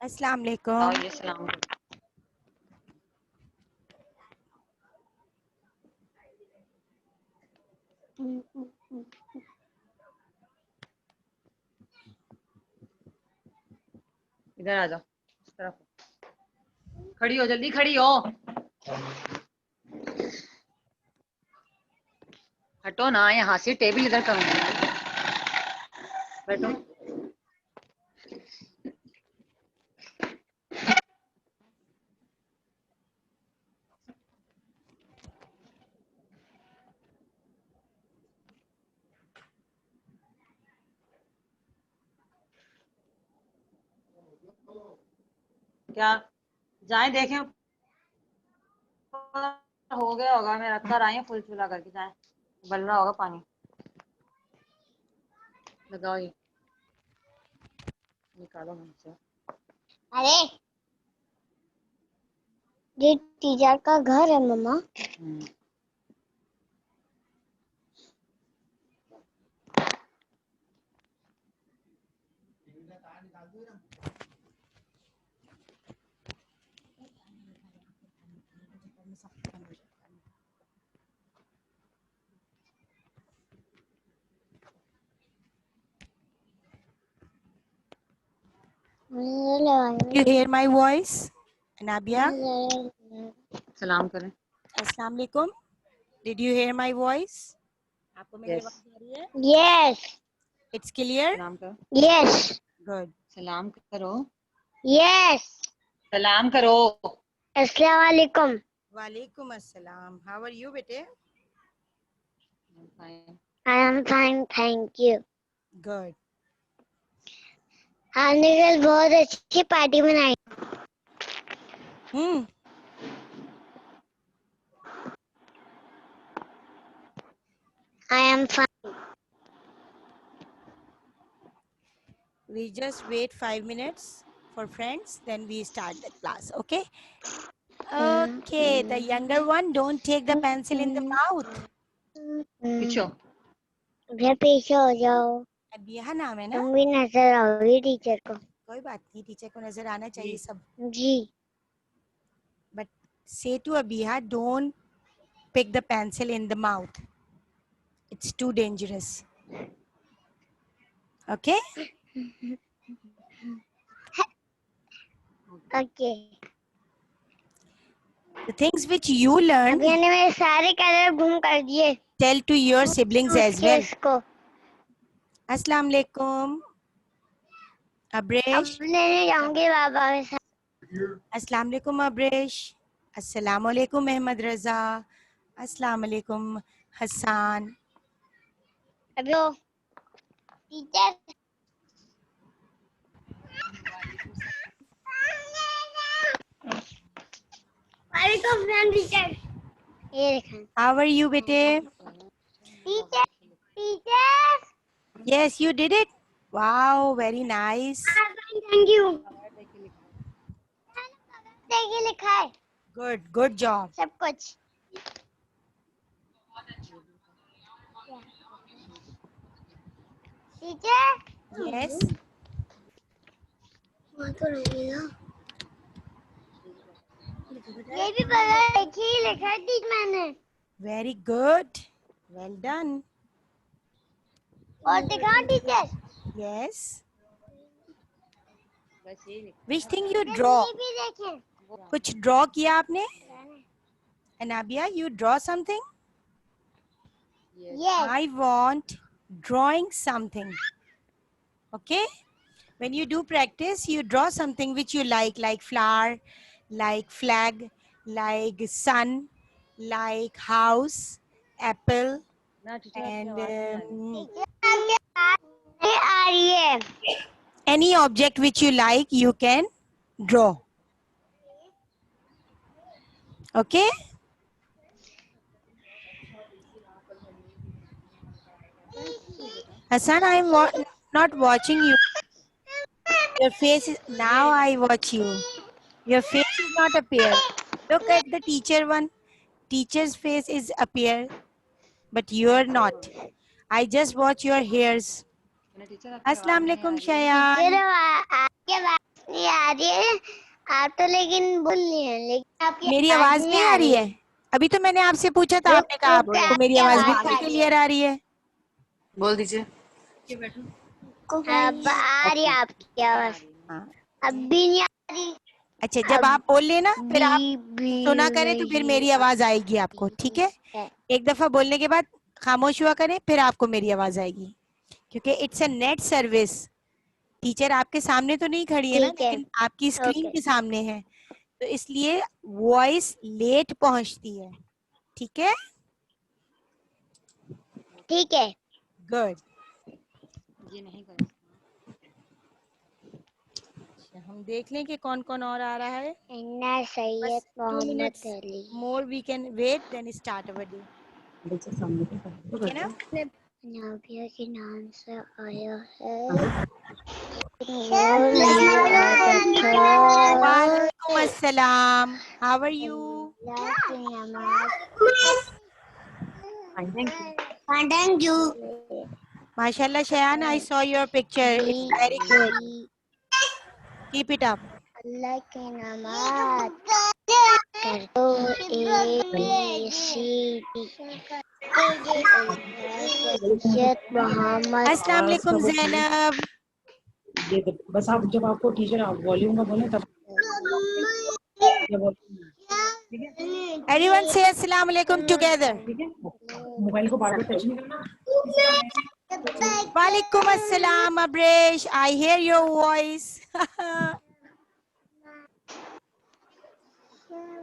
अस्सलाम वालेकुम। इधर आ जाओ, इस तरफ खड़ी हो, जल्दी खड़ी हो। हटो ना यहाँ से, टेबल इधर करो, बैठो। क्या जाए देखें, हो गया होगा, मैं रख कर आई हूँ फुल चूल्हा करके, जाए बल रहा होगा पानी। लगाओ ये, निकालो हमसे। अरे ये टीचर का घर है मम्मा। You hear my voice, Anabia? सलाम करें। अस्सलाम वालेकुम। Did you hear my voice? आपको मेरी Yes. आवाज आ रही है? Yes. It's clear? सलाम करो। Yes. Good. सलाम करो। Yes. सलाम करो। अस्सलाम वालेकुम। वालेकुम अस्सलाम। How are you, बेटे? I am fine, thank you. Good. हमने कल बहुत अच्छी पार्टी मनाई। I am fine. We just wait 5 minutes for friends, then we start the class, okay? Okay, the younger one, don't take the pencil in the mouth. पीछे हो। भैया पीछे हो जाओ। अबिया नाम है ना? तुम भी नजर आओगी टीचर को। कोई बात नहीं, टीचर को नजर आना चाहिए सब। जी। But say to Abiha, don't pick the pencil in the mouth. It's too dangerous. Okay? Okay. The things which you learn, अभी ने मेरे सारे कलर गुम कर दिए। tell to your siblings as well. इसको। Assalamu alaikum. Abresh. अब लेने जाऊंगी बाबा के साथ। Assalamu alaikum Abresh. Assalamu alaikum Ahmad Raza. Assalamu alaikum Hassan. अभी वो टीचर वालेकुम सलाम टीचर। ये देखा। How are you, bete? Teacher teacher. Yes, you did it. Wow, very nice. Thank you. देखिए लिखा है। Good, good job. सब कुछ। टीचर। Yes. वहाँ तो नहीं ना। ये भी बगल एक ही लिखा है टीचर मैंने। Very good. Well done. और दिखाओ teacher. Yes. Which thing you draw? ये भी देखें। कुछ draw किया आपने? Anabia, you draw something? Yes. I want drawing something. Okay? When you do practice, you draw something which you like flower, like flag, like sun, like house, apple, and any object which you like, you can draw. Okay? Hassan, not watching you. Your face is now. I watch you. Your face is not appear. Look at the teacher one. Teacher's face is appear, but you are not. I just watch your hairs. कहना teacher आपकी आवाज अस्सलाम नहीं आ वालेकुम रही है। शयान। आपकी आवाज नहीं आ रही है। आप तो लेकिन बोल रही हैं, लेकिन आपकी मेरी आवाज आवाज नहीं आ रही है। अभी तो मैंने आपसे पूछा था, रुक आपने कहा रुक के आपको मेरी आपकी आवाज आवाज बिल्कुल आ रही है। क्लियर आ रही है। बोल दीजिए। अब आ रही है आपकी आवाज। हाँ। अब भी नहीं आ रही। अच्छा, जब अब आप बोल लेना फिर आप भी सुना करें तो फिर मेरी आवाज आएगी आपको, ठीक है? एक दफा बोलने के बाद खामोश हुआ करें, फिर आपको मेरी आवाज आएगी, क्योंकि it's a net service. Teacher आपके सामने तो नहीं खड़ी है ना, ठीक है। लेकिन आपकी स्क्रीन ओके के सामने है, तो इसलिए वॉइस लेट पहुंचती है, ठीक है? ठीक है। गुड। ये नहीं कर हम देख लें कि कौन कौन और आ रहा है। इन्ना सैयद बस 2 Mohammad minutes Ali. more we can wait, then start our day. ठीक है ना? नाबिया के नाम से आया है। वालेकुम अस्सलाम। How are you? Thank you. माशाल्लाह Shayan, I saw your picture. It's very good. Keep it up. अल्लाह की नमाज करो सैयद मोहम्मद अस्सलाम वालेकुम ज़ैनब। बस आप जब आपको टीचर आप वॉल्यूम का बोले तब Everyone say अस्सलाम वालेकुम together. ठीक है, मोबाइल को बार बार टच नहीं करना। वालेकुम अस्सलाम Abresh, I hear your voice.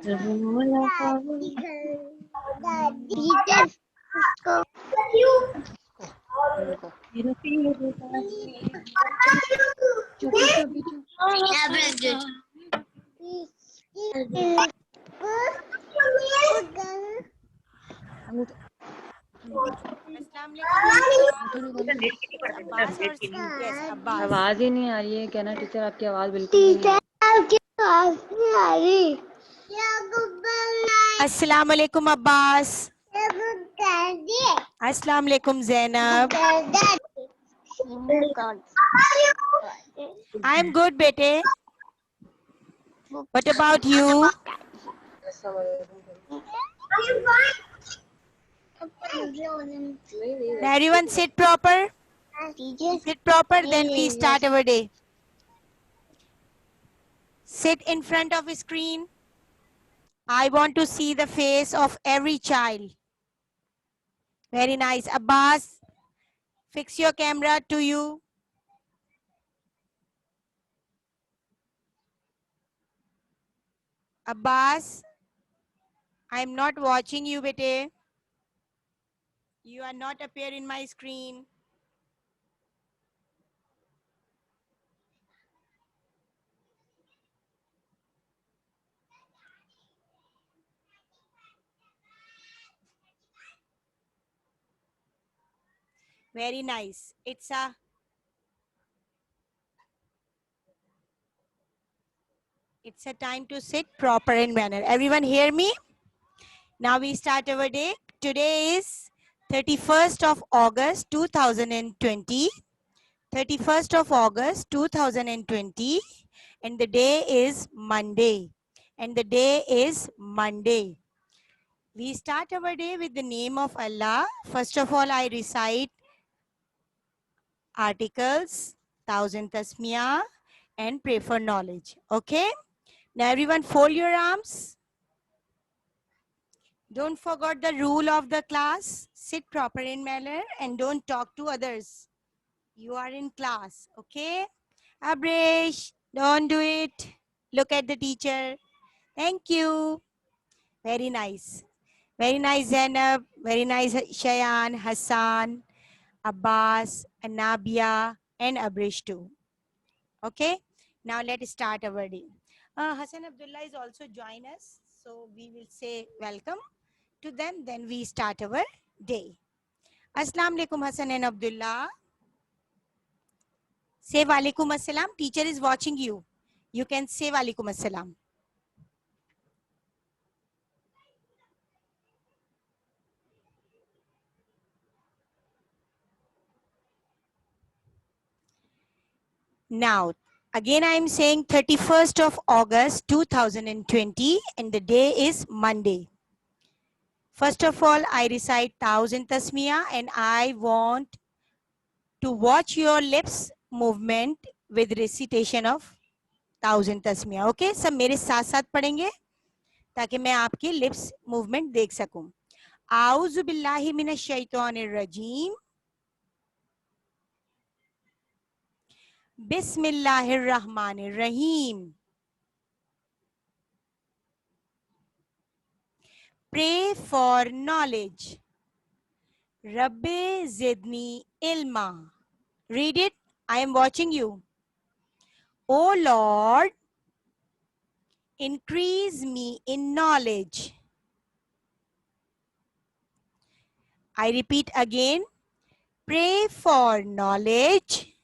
अस्सलाम वालेकुम। अब्बास और yes, अब्बास। आवाज ही नहीं आ रही है। कहना टीचर आपकी आवाज बिल्कुल नहीं आ रही। अस्सलाम वालेकुम अब्बास। अस्सलाम वालेकुम ज़ैनब। I am good बेटे। What about you? Everyone sit proper. Sit proper, then we start our day. Sit in front of a screen. I want to see the face of every child. Very nice. Abbas, fix your camera to you. Abbas, I'm not watching you, bete. You are not appear in my screen. Very nice. It's a time to sit proper in manner. Everyone hear me? Now we start our day. Today is 31st of August 2020. 31st of August 2020, and the day is Monday. And the day is Monday. We start our day with the name of Allah. First of all, I recite articles, 1000 tasmiyah, and pray for knowledge. Okay? Now everyone fold your arms. Don't forget the rule of the class. Sit proper in manner and don't talk to others. You are in class, okay? Abrish, don't do it. Look at the teacher. Thank you. Very nice. Very nice, Zainab. Very nice, Shayan, Hassan, Abbas, Anabia, and Abrish too. Okay? Now let's start our day. Hassan Abdullah is also join us. So we will say welcome to them. Then we start our day. Assalamu alaikum, Hassan and Abdullah. Say Walaikum Assalam. Teacher is watching you. You can say Walaikum Assalam. Now, again I am saying 31st of August 2020 and the day is Monday. First of all, I recite 1000 tasmiyah and I want to watch your lips movement with recitation of 1000 tasmiyah. Okay, सब मेरे साथ साथ पढ़ेंगे ताकि मैं आपकी lips movement देख सकूं. आउज़ु बिल्लाहि मिनश शैतानिर रजीम. बिस्मिल्लाहिर रहमानिर रहीम. Pray for knowledge. Rabbi zidni ilma. Read it. I am watching you. O Lord, increase me in knowledge. I repeat again. Pray for knowledge.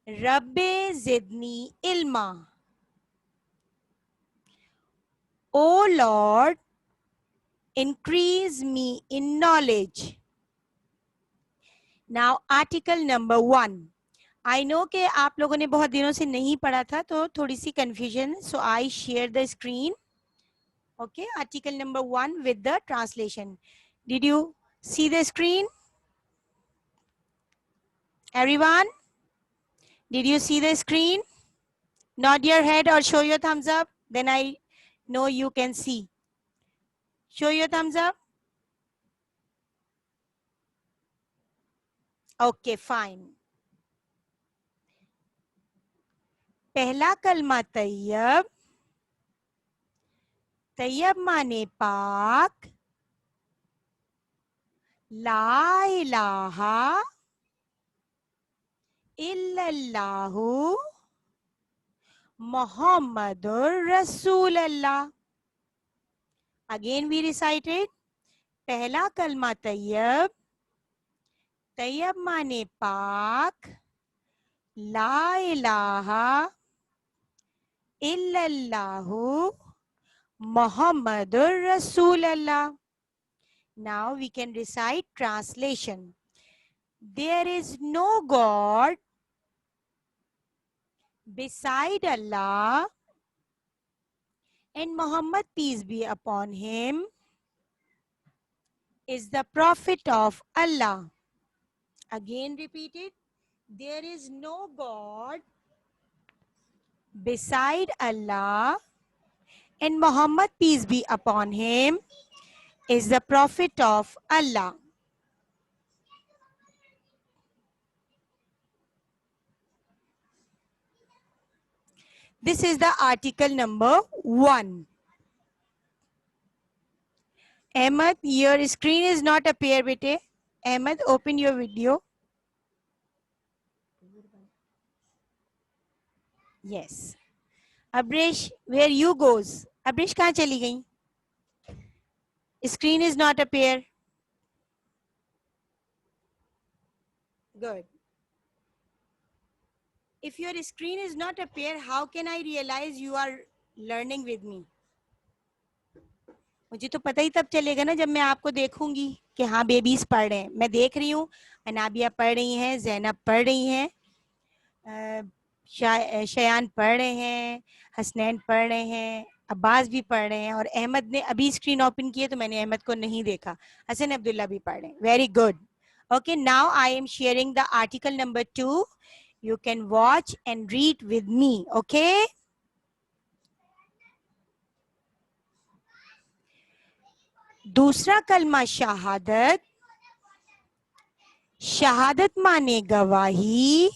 Rabbi zidni ilma. O Lord, increase me in knowledge. Now, article number 1. I know कि आप लोगों ने बहुत दिनों से नहीं पढ़ा था तो थोड़ी सी confusion. So I share the screen. Okay, article number 1 with the translation. Did you see the screen? Everyone? Did you see the screen? Nod your head or show your thumbs up. Then I know you can see. Show your thumbs up. Okay, fine. पहला कलमा तैयब. तैयब माने पाक. ला इलाहा इल्लल्लाहु Muhammadur Rasulullah. Again we recited. पहला कलमा तैयब. तैयब माने पाक. ला इलाहा इल्लल्लाहु Muhammadur Rasulullah. Now we can recite translation. There is no God beside Allah, and Muhammad, peace be upon him, is the prophet of Allah. Again repeat it. There is no God beside Allah, and Muhammad, peace be upon him, is the prophet of Allah. This is the article number 1. Ahmed, your screen is not appear, bete. Ahmed, open your video. Yes. Abrish, where you goes? Abrish, kahan chali gayi? Screen is not appear. Good. If your screen is not appear, how can I realize you are learning with me? मुझे तो पता ही तब चलेगा ना जब मैं आपको देखूंगी कि हाँ बेबीज पढ़ रहे हैं. मैं देख रही हूँ. अनाबिया पढ़ रही हैं, जैनब पढ़ रही हैं, शयान पढ़ रहे हैं, हसनैन पढ़ रहे हैं, अब्बास भी पढ़ रहे हैं और अहमद ने अभी स्क्रीन ओपन की है तो मैंने अहमद को नहीं देखा. हसन अब्दुल्ला भी पढ़ रहे हैं. Very good. Okay, now I am sharing the article number 2. You can watch and read with me. Okay. दूसरा कलमा शहादत. शहादत माने गवाही.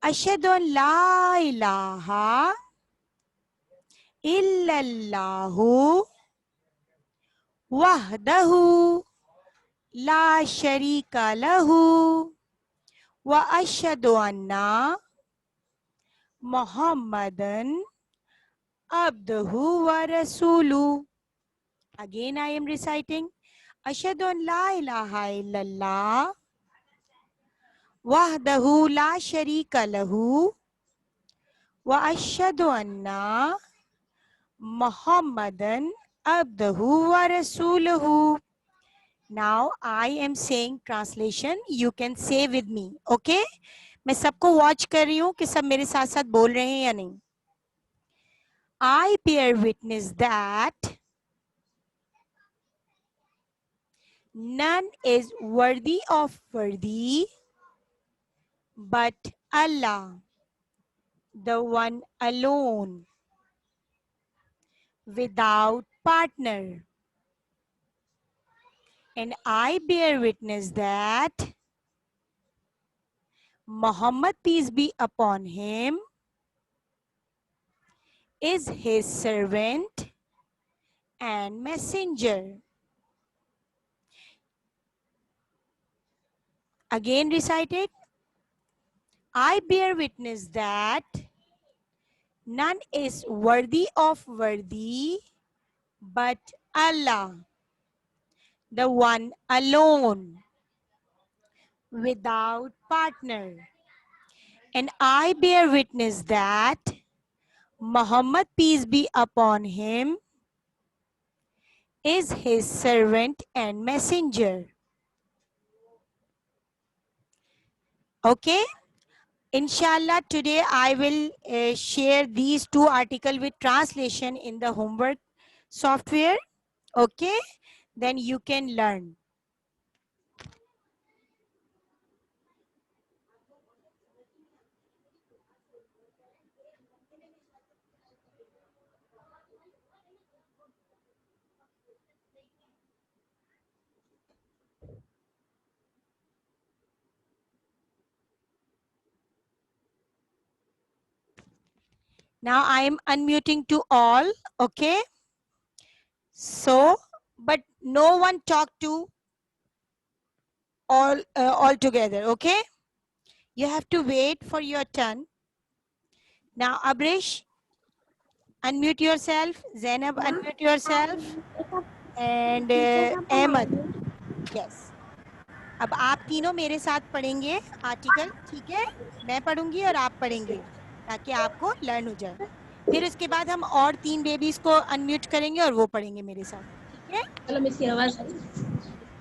अशहदु अन ला इलाहा इल्लल्लाहु वहदहु ला शरीका लहू व अशहदु अन्ना मुहम्मदन अब्दुहु व रसूलु. Again I am reciting. अशहदु अन ला इलाहा इल्लल्लाह वहदहु ला शरीका लहू व अशहदु अन्ना मुहम्मदन अब्दहु व रसूलहु. Now I am saying translation. You can say with me. Okay? मैं सबको वॉच कर रही हूँ कि सब मेरे साथ साथ बोल रहे हैं या नहीं. I bear witness that none is worthy of worthy but Allah, the one alone, without partner. And I bear witness that Muhammad, peace be upon him, is his servant and messenger. Again recited. I bear witness that none is worthy of worthy but Allah, the one alone, without partner. And I bear witness that Muhammad, peace be upon him, is his servant and messenger. Okay? Inshallah, today I will share these two articles with translation in the homework software. Okay? Then you can learn. Now I am unmuting to all. Okay? So, but no one talk to all together. Okay? You have to wait for your turn. Now, Abrish, unmute yourself. Zainab, unmute yourself. And Ahmed, yes. अब आप तीनों मेरे साथ पढ़ेंगे article, ठीक है? मैं पढ़ूंगी और आप पढ़ेंगे ताकि आपको लर्न हो जाए. फिर उसके बाद हम और 3 बेबीज को अनम्यूट करेंगे और वो पढ़ेंगे मेरे साथ, ठीक है? चलो मिस की आवाज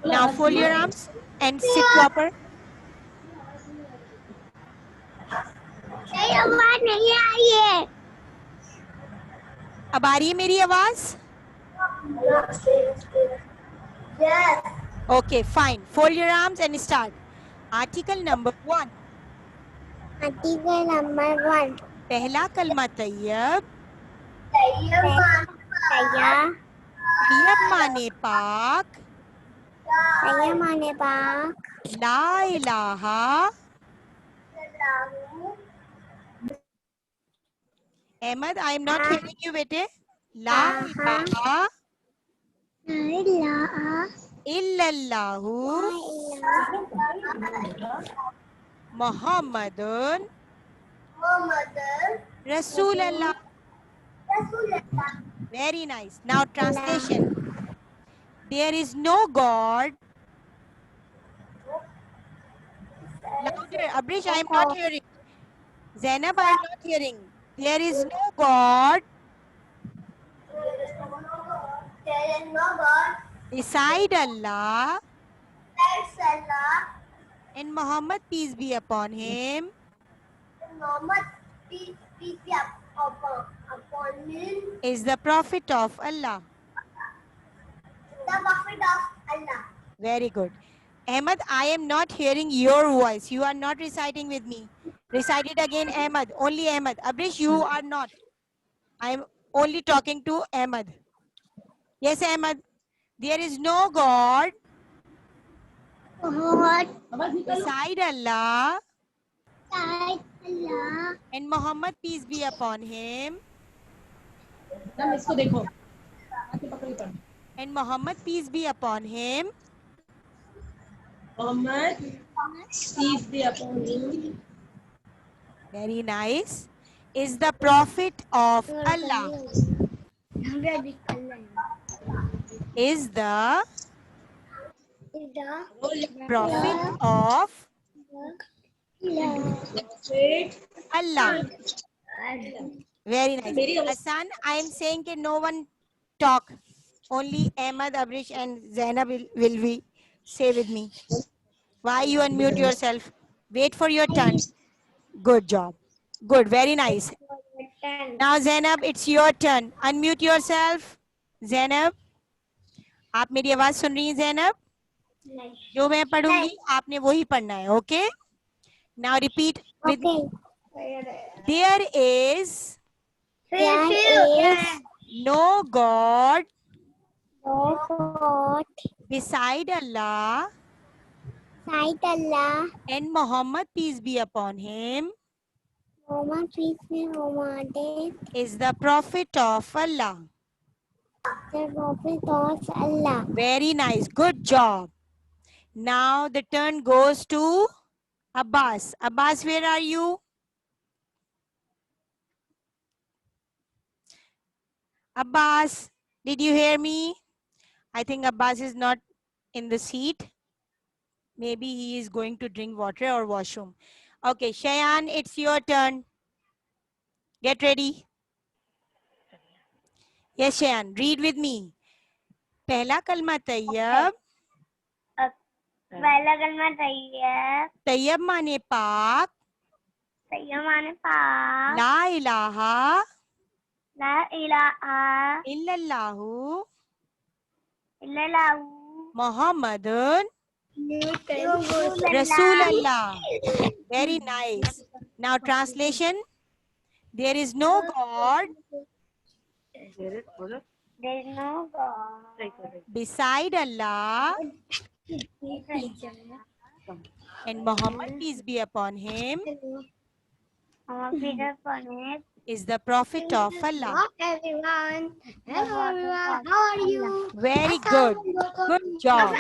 Now fold your arms and sit proper. नहीं आवाज नहीं आई है. अब आ रही है मेरी आवाज? Yes. Okay, fine. Fold your arms and start. Article number 1. Article number 1. पहला कलमा तैयब. तैयब माने पाक. तैयब माने पाक. ला इलाहा. Ahmed, I am not hearing you, bete. La ilaha illallahu Muhammadun Rasulallah. Very nice. Now translation. There is no God. Louder. Abrish, I am not hearing. Zainab, I am not hearing. There is no God beside Allah and Muhammad, peace be upon him, is the prophet of Allah. Very good. Ahmed, I am not hearing your voice. You are not reciting with me. Recite it again, Ahmed. Only Ahmed. Abrish, you are not. I am only talking to Ahmed. Yes, Ahmed. There is no God beside Allah and Muhammad, peace be upon him, ma'am इसको देखो आके पकड़ी पढ़. and Muhammad, peace be upon him, Mohammad peace be upon him, very nice, is the prophet of Allah. Is the prophet of Allah. Very nice. Hassan, I am saying that no one talk. Only Ahmad, Abrish and Zainab will be say with me. Why you unmute yourself? Wait for your turn. Good job. Good. Very nice. Now Zainab, it's your turn. Unmute yourself. Zainab, आप मेरी आवाज सुन रही हैं Zainab? जो मैं पढ़ूंगी आपने वही पढ़ना है. Okay? Now repeat with me. There is no God beside Allah and Muhammad, peace be upon him, is the prophet of Allah. Very nice. Good job. Now the turn goes to Abbas. Abbas, where are you? Abbas, did you hear me? I think Abbas is not in the seat. Maybe he is going to drink water or washroom. Okay, Shayan, it's your turn. Get ready. Yes, Shayan, read with me. पहला कलमा तैयब. पहला कलमा तैयब. तैयब माने पाक. तैयब माने पाक. ला इलाहा. ला इलाहा. इल्लल्लाहु. इल्लल्लाहु. Muhammadun. Rasulullah. Very nice. Now translation. There is no God There is no God beside Allah and Muhammad, peace be upon him, is the prophet of Allah. everyone. Hello everyone. How are you? Very good. Good job.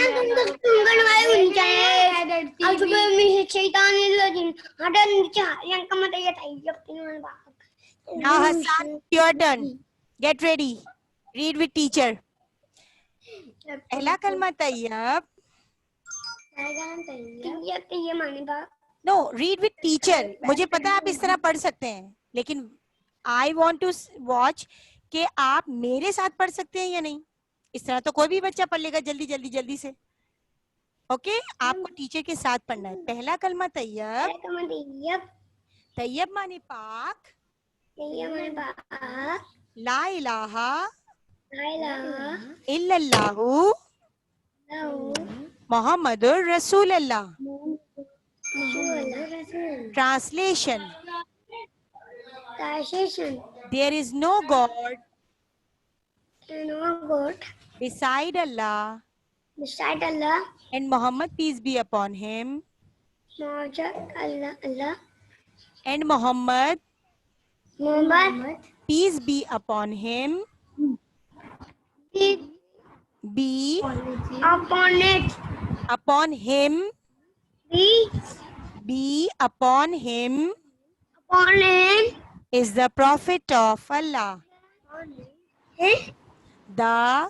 Now Hassan, your turn. Get ready. Read with teacher. पहला कलमा Tayyab. No, read with teacher. मुझे पता है आप इस तरह पढ़ सकते हैं, लेकिन I want to watch कि आप मेरे साथ पढ़ सकते हैं या नहीं. इस तरह तो कोई भी बच्चा पढ़ लेगा जल्दी से. ओके, आपको टीचर के साथ पढ़ना है. पहला कलमा तैयब. तैयब माने पाक. ला इलाहा इल्लल्लाहु मुहम्मदुर रसूलुल्लाह. Translation. There is no God beside Allah and Muhammad, peace be upon him, and Muhammad, peace be upon him, be upon him, be upon him, is the prophet of Allah. The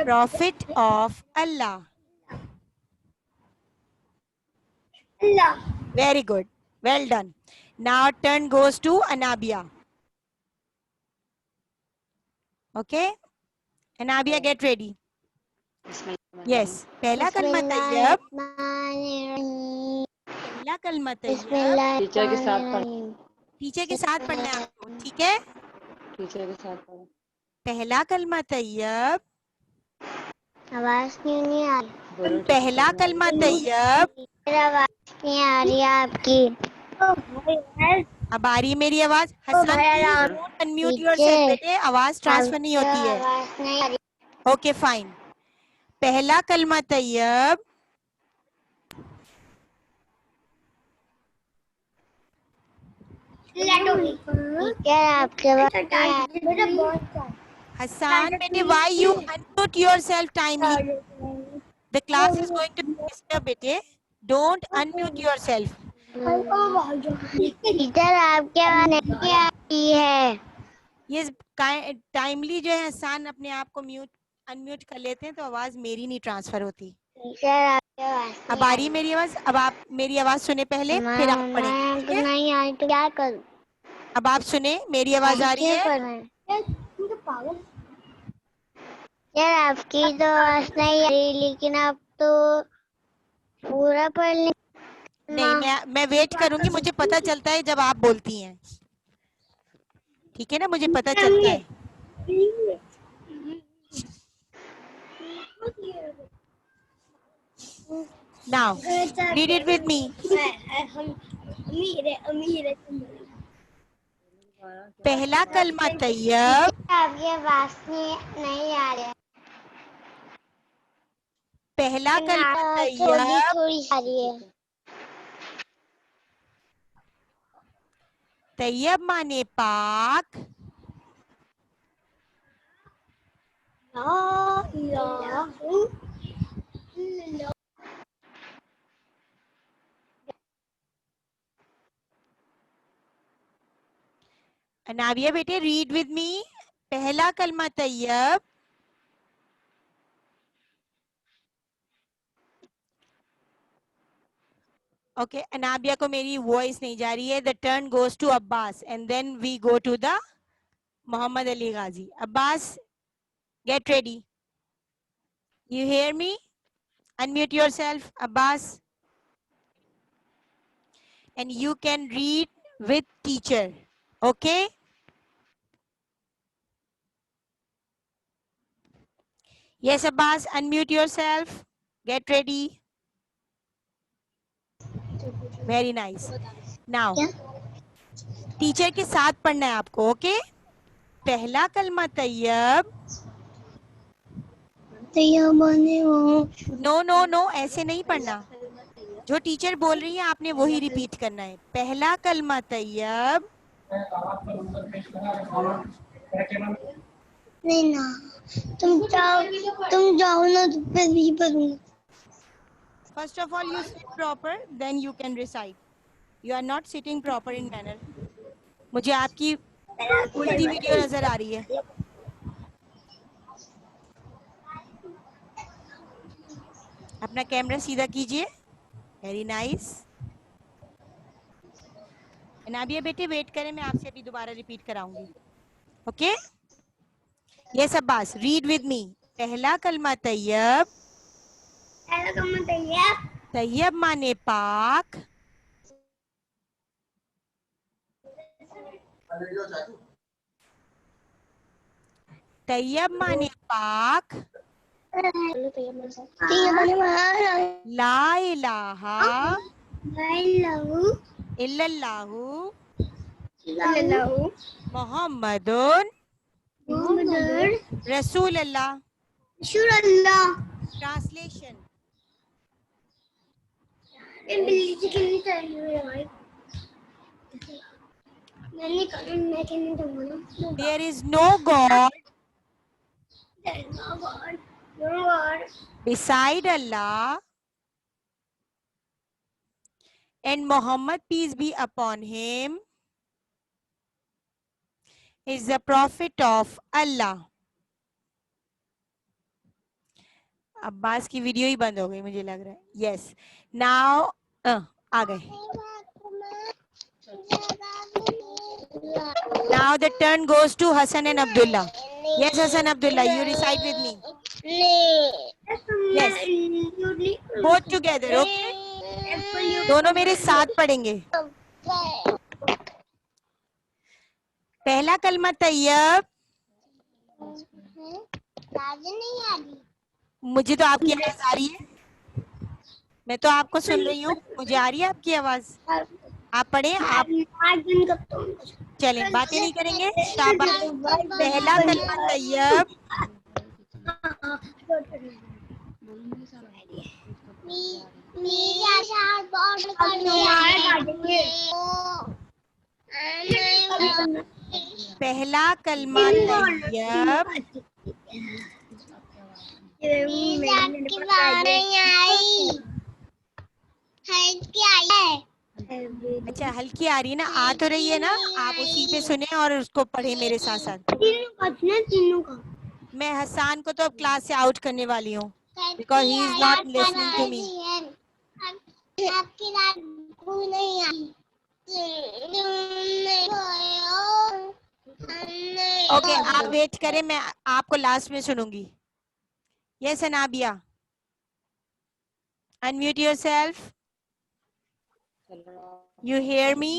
prophet of Allah. Very good. Well done. Now turn goes to Anabia. Okay? Anabia, get ready. Yes. पहला कलमा तैयब. पहला कलमा Tayyab. Teacher के साथ पढ़. Teacher के साथ पढ़ना है आपको, ठीक है? टीचर के साथ पढ़. पहला कलमा तैयब. आवाज क्यों नहीं आ रही? पहला कलमा तैयब. आवाज नहीं आ रही आपकी. अब आ रही है मेरी आवाज. हसन, अनम्यूट योरसेल्फ बेटे, आवाज ट्रांसफर नहीं होती है. आवाज नहीं आ रही. Okay fine. पहला कलमा तैयब. आपके Hassan, bete, why you unmute yourself timely? The class is going to disturb, bete. Don't unmute yourself. Teacher आपके आवाज नहीं आ रही है. ये टाइमली जो है हसन अपने आप को अनम्यूट कर लेते हैं तो आवाज मेरी नहीं ट्रांसफर होती. टीचर आपकी आवाज अब आ रही है मेरी आवाज? अब आप मेरी आवाज सुने पहले, फिर आप पढ़ेंगे, ठीक है? नहीं आई तो क्या करूं? अब आप सुने, मेरी आवाज आ रही है? पागल यार, आपकी तो आवाज नहीं आ रही, लेकिन आप तो पूरा पढ़ ले। नहीं, मैं वेट करूंगी, मुझे पता चलता है जब आप बोलती हैं, ठीक है ना? मुझे पता चलता है। Now read it with me. पहला कलमा तैयब, आपकी आवाज नहीं आ रही है। पहला कलमा थोड़ी तैयब, थोड़ी आ रही है। तैयब माने पाक, अनाविया बेटे रीड विद मी। पहला कलमा तैयब, ओके अनाबिया को मेरी वॉइस नहीं जा रही है। The turn goes to Abbas and then we go to the Mohammad Ali Ghazi. Abbas, get ready. You hear me? Unmute yourself, Abbas. And you can read with teacher. Okay? Yes, Abbas, unmute yourself. Get ready. Very nice. Now, teacher के साथ पढ़ना है आपको, okay? पहला कलमा Tayyab, no no no, ऐसे नहीं पढ़ना। जो टीचर बोल रही है आपने वही रिपीट करना है। पहला कलमा तैयब, नहीं ना, तुम जाओ ना, तो फिर भी पढ़ूंगा। first of all you sit proper, then you can recite. You are not sitting proper in manner. मुझे आपकी उल्टी वीडियो नजर आ रही है। अपना कैमरा सीधा कीजिए। Very nice. नाबिया बेटे वेट करें, मैं आपसे अभी दोबारा रिपीट कराऊंगी, okay? Yes Abbas, read with me. पहला कलमा तैयब, तैयब माने पाक, तैयब माने पाक, ला इलाहा इल्लल्लाहु मोहम्मदुन रसूलुल्लाह। Translation, there is no God beside Allah, and Muhammad, peace be upon him, is the prophet of Allah. Abbas की वीडियो ही बंद हो गई मुझे लग रहा है। यस, नाउ आ गए। Now the turn goes to Hassan and Abdullah. Yes, Hassan Abdullah, you recite with me. Yes, both together, okay? दोनों मेरे साथ पढ़ेंगे। पहला कलमा तैयब, मुझे तो आपकी आवाज आ रही है, मैं तो आपको सुन रही हूँ, मुझे आ रही है आपकी आवाज। आप पढ़े, आप चलें, बातें नहीं करेंगे, शाबाश। पहला कलमा तैयब, पहला कलमा तैयब, अच्छा हल्की आ रही है ना? आ तो रही है ना? आप उसी पे सुने और उसको पढ़े मेरे साथ साथ। मैं हसान को तो अब क्लास से आउट करने वाली हूँ। because he is not listening to me. आपकी रात भूल नहीं आई। ओके, आप वेट करें, मैं आपको लास्ट में सुनूंगी। Yes Anabia, unmute yourself. You hear me?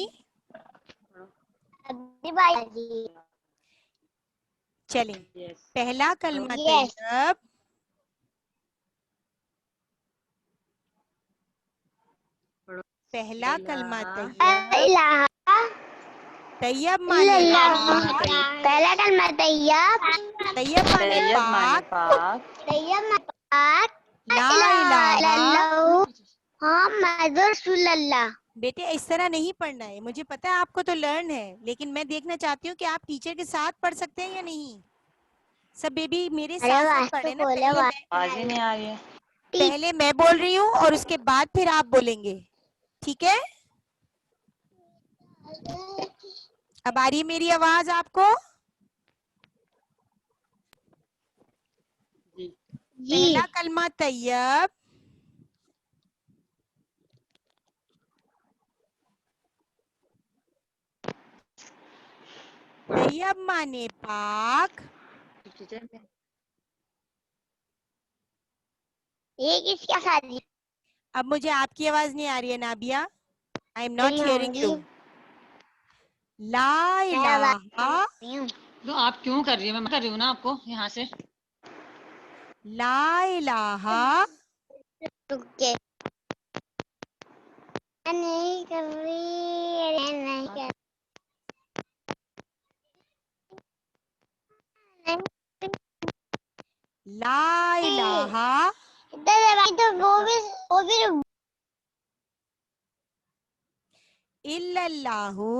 चलें, Yes. पहला कलमा Yes. तैयब, पहला कलमा तैयब, तैयब माने पाक, पहला कलमा तैयब, तैयब माने तैयब माने पाक, पाक, तैयब माने पाक, ला इलाहा। मोहम्मद रसूलुल्लाह। बेटे इस तरह नहीं पढ़ना है, मुझे पता है आपको तो लर्न है, लेकिन मैं देखना चाहती हूँ कि आप टीचर के साथ पढ़ सकते हैं या नहीं। सब बेबी मेरे साथ साथ पढ़े ना। आवाज ही नहीं आ रही है। पहले मैं बोल रही हूँ और उसके बाद फिर आप बोलेंगे, ठीक है? अब आ रही है मेरी आवाज आपको? जी। पहला कलमा तैयब, तैयब माने पाक, ये किसका शादी? अब मुझे आपकी आवाज नहीं आ रही है Nabia, I am not hearing you. ला इलाहा, तो आप क्यों कर रही हो? मैं कर रही हूँ ना आपको यहाँ से। ला इलाहा रुके। नहीं कर रही, नहीं कर ला इलाहा इधर भाई, तो वो भी इल्लल्लाहु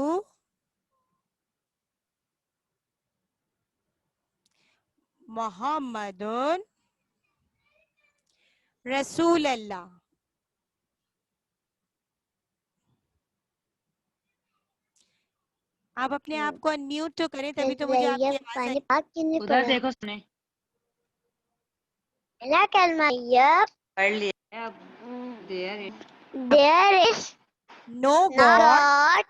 मुहम्मदुन रसूलुल्लाह। आप अपने आप को अनम्यूट तो करें, तभी तो मुझे आपकी आवाज पानी आए। पाक क्यों उधर देखो, सुने पहला कलमा तैयब, पढ़ लिया अब। There there is no no God God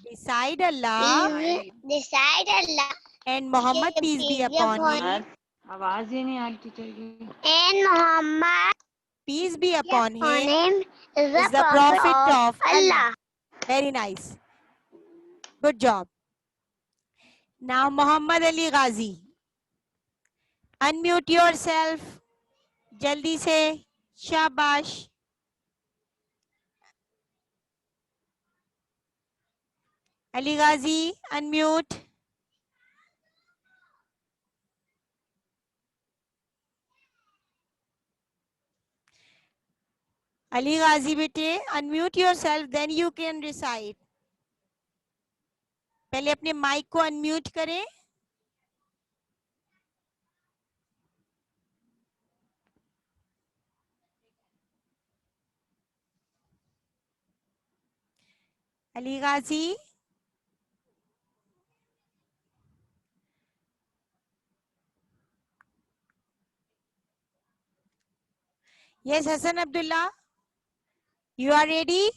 beside Allah is beside Allah and Muhammad peace be upon him, आवाज ही नहीं आ रही टीचर की। and Muhammad peace be upon on him him is is the the prophet of Allah. Allah. Very nice, good job. Now Muhammad Ali Ghazi, unmute yourself, जल्दी से, शाबाश। Ali Ghazi, unmute. Ali Ghazi बेटे, unmute yourself, then you can recite. पहले अपने mic को unmute करें। अली गाजी, yes Hassan Abdullah, you are ready?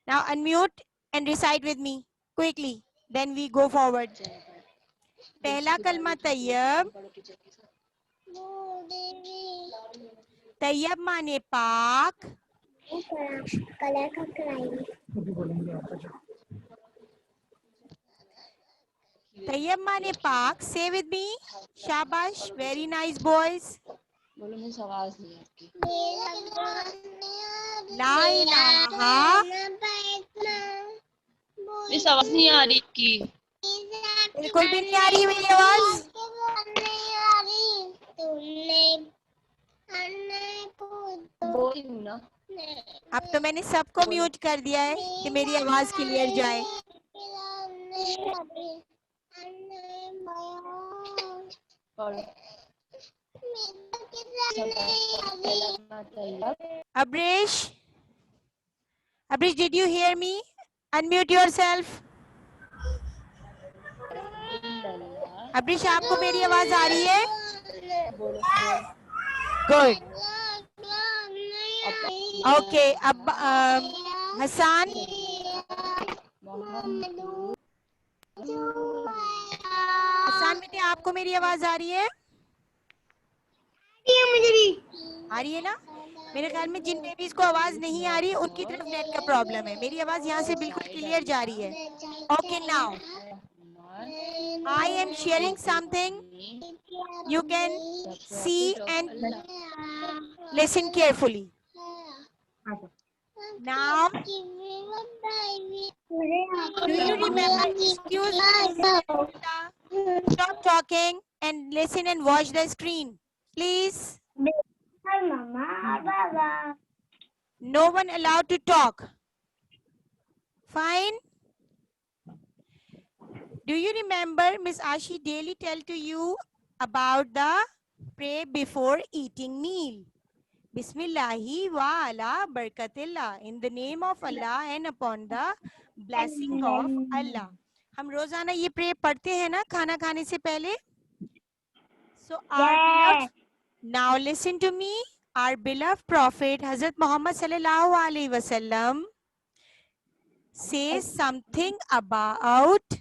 Now unmute and recite with me quickly, then we go forward. पहला कलमा तैयब, तैयब माने पाक, कलर का कराएंगे। अभी बोलेंगे आपको जो तैयब माने पाक, say with me, शाबाश, very nice boys. बोलो, मुझे आवाज नहीं आपकी। ला इलाहा, मिस आवाज नहीं आ रही की। बिल्कुल भी नहीं आ रही मेरी आवाज। बोल रही हूँ ना। अब तो मैंने सबको म्यूट कर दिया है कि मेरी आवाज क्लियर जाए। Abresh, Abresh, did you hear me? Unmute yourself. Abresh, आपको मेरी आवाज आ रही है? गुड. ओके, अब हसन. हसन बेटे, आपको मेरी आवाज आ रही है? मुझे भी आ रही है ना? मेरे ख्याल में जिन बेबीज को आवाज नहीं आ रही उनकी तरफ नेट का प्रॉब्लम है. मेरी आवाज यहाँ से बिल्कुल क्लियर जा रही है. Okay, now I am sharing something. You can see and listen carefully. Now, do you remember? Excuse me. Stop talking and listen and watch the screen, please. Mama, Baba. No one allowed to talk. Fine. Do you remember Miss Ashi daily tell to you about the pray before eating meal? Bismillahi wa ala barakatillah. In the name of Allah and upon the blessing of Allah. हम रोजाना ये pray पढ़ते हैं ना खाना खाने से पहले. So our beloved, now listen to me. Our beloved Prophet Hazrat Muhammad sallallahu alaihi wasallam says something about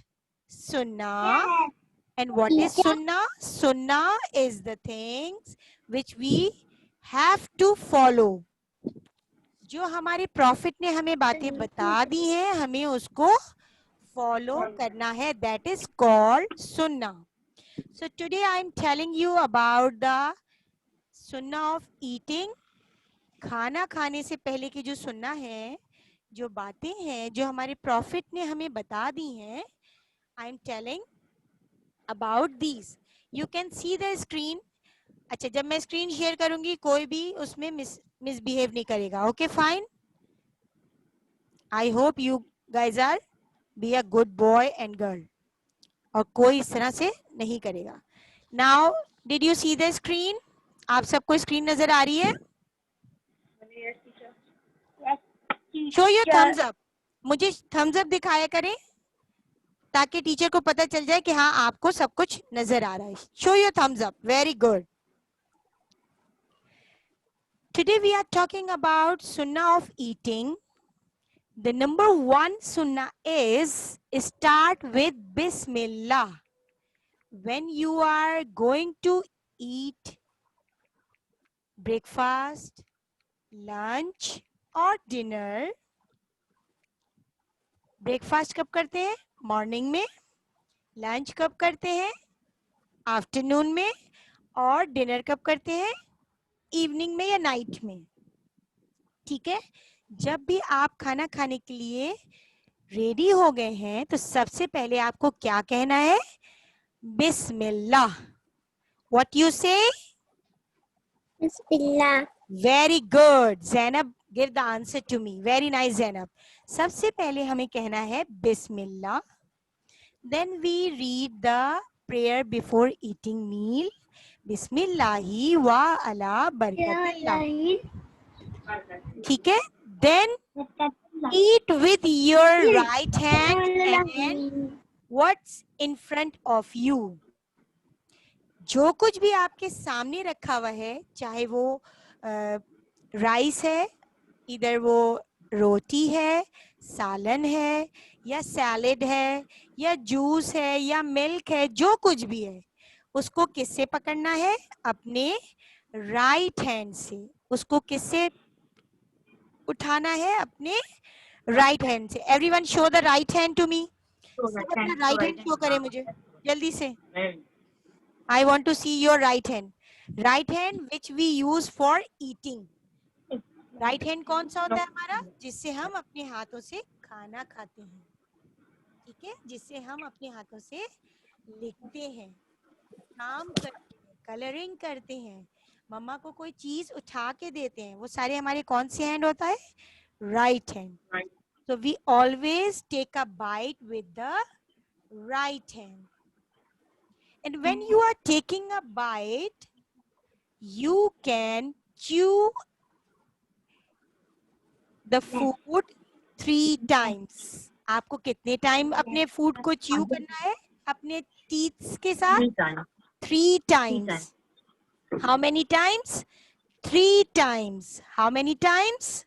Sunnah. And what is Sunnah? Sunnah is the things which we have to follow. जो हमारे profit ने हमें बातें बता दी हैं, हमें उसको follow करना है. That is called Sunnah. So today I am telling you about the Sunnah of eating. खाना खाने से पहले की जो सुन्ना है, जो बातें हैं, जो हमारे प्रॉफिट ने हमें बता दी हैं, I am telling about these. You can see the screen. अच्छा, जब मैं स्क्रीन शेयर करूंगी कोई भी उसमें मिसबिहेव नहीं करेगा. Okay, fine. I hope you guys are be a good boy and girl. और कोई इस तरह से नहीं करेगा. Now did you see the screen? आप सबको स्क्रीन नजर आ रही है? Show your thumbs up. मुझे थम्स अप दिखाया करें ताकि टीचर को पता चल जाए कि हाँ आपको सब कुछ नजर आ रहा है. Show your thumbs up. Very good. Today we are talking about Sunnah of eating. The number one Sunnah is start with Bismillah. When you are going to eat breakfast, lunch or dinner. Breakfast कब करते हैं? Morning में. Lunch कब करते हैं? Afternoon में. और dinner कब करते हैं? Evening में या night में. ठीक है? जब भी आप खाना खाने के लिए रेडी हो गए हैं तो सबसे पहले आपको क्या कहना है? बिस्मिल्लाह. What you say? Bismillah. Very good. Zainab, give the answer to me. Very nice, Zainab. सबसे पहले हमें कहना है बिस्मिल्लाह. Then we read the prayer before eating meal. बिस्मिल्लाहि वा अला बरकतिल्लाह. ठीक है? Then eat with your right hand and what's in front of you. जो कुछ भी आपके सामने रखा हुआ है, चाहे वो राइस है, इधर वो रोटी है, सालन है या सैलेड है या जूस है या मिल्क है, जो कुछ भी है उसको किससे पकड़ना है? अपने राइट हैंड से. उसको किससे उठाना है? अपने राइट हैंड से. Everyone show the right hand to me. सब अपना राइट हैंड शो करें मुझे जल्दी से. I want to see your right hand. Right hand which we use for eating. Right hand कौन सा होता है हमारा? जिससे हम अपने हाथों से खाना खाते हैं. ठीक है? जिससे हम अपने हाथों से लिखते हैं, काम करते हैं, कलरिंग करते हैं, मम्मा को कोई चीज उठा के देते हैं, वो सारे हमारे कौन से हैंड होता है? Right hand. So we always take a bite with the right hand. And when you are taking a bite, you can chew the food 3 times. आपको कितने टाइम अपने फूड को च्यू करना है? अपने टीथ के साथ 3 times. How many times? 3 times. How many times?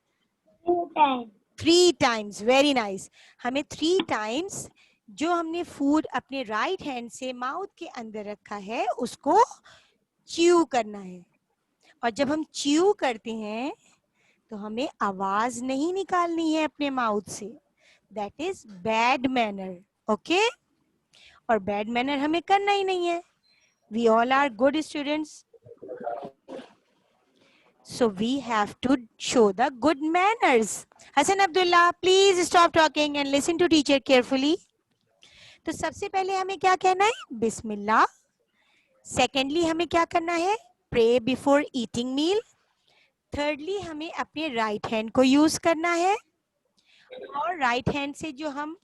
2 times. 3 times. Very nice. हमें 3 times जो हमने फूड अपने राइट हैंड से माउथ के अंदर रखा है उसको च्यू करना है। और जब हम च्यू करते हैं तो हमें आवाज नहीं निकालनी है अपने माउथ से। That is bad manner. Okay, और बैड मैनर हमें करना ही नहीं है। We all are good students, so we have to show the good manners. Hassan Abdullah, please stop talking and listen to teacher carefully. तो सबसे पहले हमें क्या कहना है? बिस्मिल्लाह। सेकेंडली हमें क्या करना है? प्रे बिफोर ईटिंग मील। थर्डली हमें अपने राइट हैंड को यूज करना है, और राइट हैंड से जो हम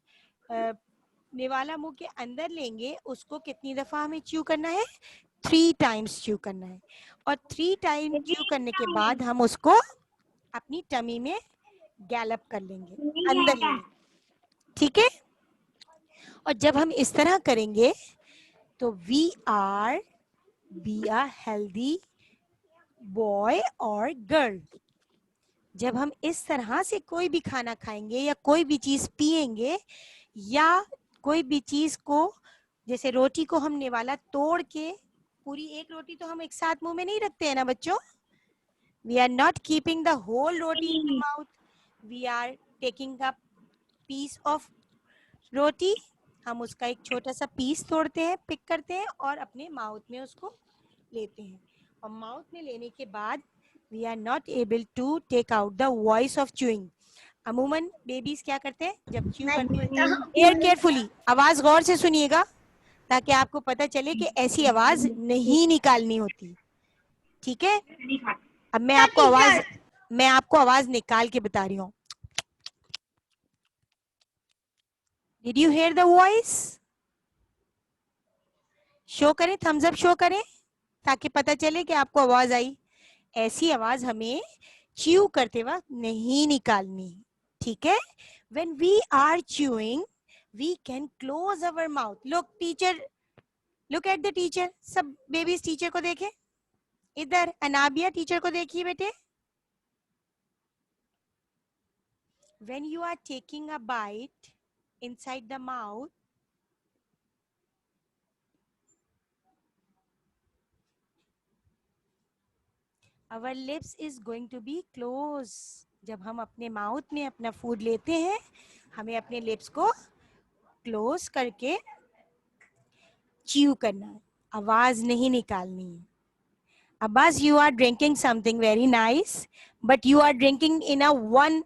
निवाला मुंह के अंदर लेंगे उसको कितनी दफा हमें च्यू करना है? 3 टाइम्स च्यू करना है। और 3 टाइम च्यू करने के बाद हम उसको अपनी टमी में गैलप कर लेंगे, अंदर लेंगे। ठीक है? और जब हम इस तरह करेंगे तो we are be a healthy boy और गर्ल। जब हम इस तरह से कोई भी खाना खाएंगे या कोई भी चीज पिएंगे या कोई भी चीज को, जैसे रोटी को हम निवाला तोड़ के, पूरी एक रोटी तो हम एक साथ मुंह में नहीं रखते हैं ना बच्चों। We are not keeping the whole roti in the mouth, we are taking a piece of roti. हम उसका एक छोटा सा पीस तोड़ते हैं, पिक करते हैं और अपने माउथ में उसको लेते हैं। और माउथ में लेने के बाद we are not able to take out the voice of chewing. अमूमन बेबीज क्या करते हैं जब च्यू करते हैं? एयर केयरफुली, आवाज गौर से सुनिएगा ताकि आपको पता चले कि ऐसी आवाज नहीं निकालनी होती। ठीक है? अब मैं आपको आवाज निकाल के बता रही हूँ। Did you hear the voice? Show करें, थम्स अप शो करें ताकि पता चले कि आपको आवाज आई। ऐसी आवाज हमें च्यू करते वक्त नहीं निकालनी। ठीक है? When we are chewing, we can close our mouth. Look at the teacher. सब बेबीज टीचर को देखें। इधर अनाबिया टीचर को देखिए बेटे। When you are taking a bite inside the mouth, our lips is going to be closed. जब हम अपने माउथ में अपना फूड लेते हैं हमें अपने लिप्स को क्लोज करके च्यू करना है, आवाज नहीं निकालनी है। Abbas, you are drinking something very nice, but you are drinking in a one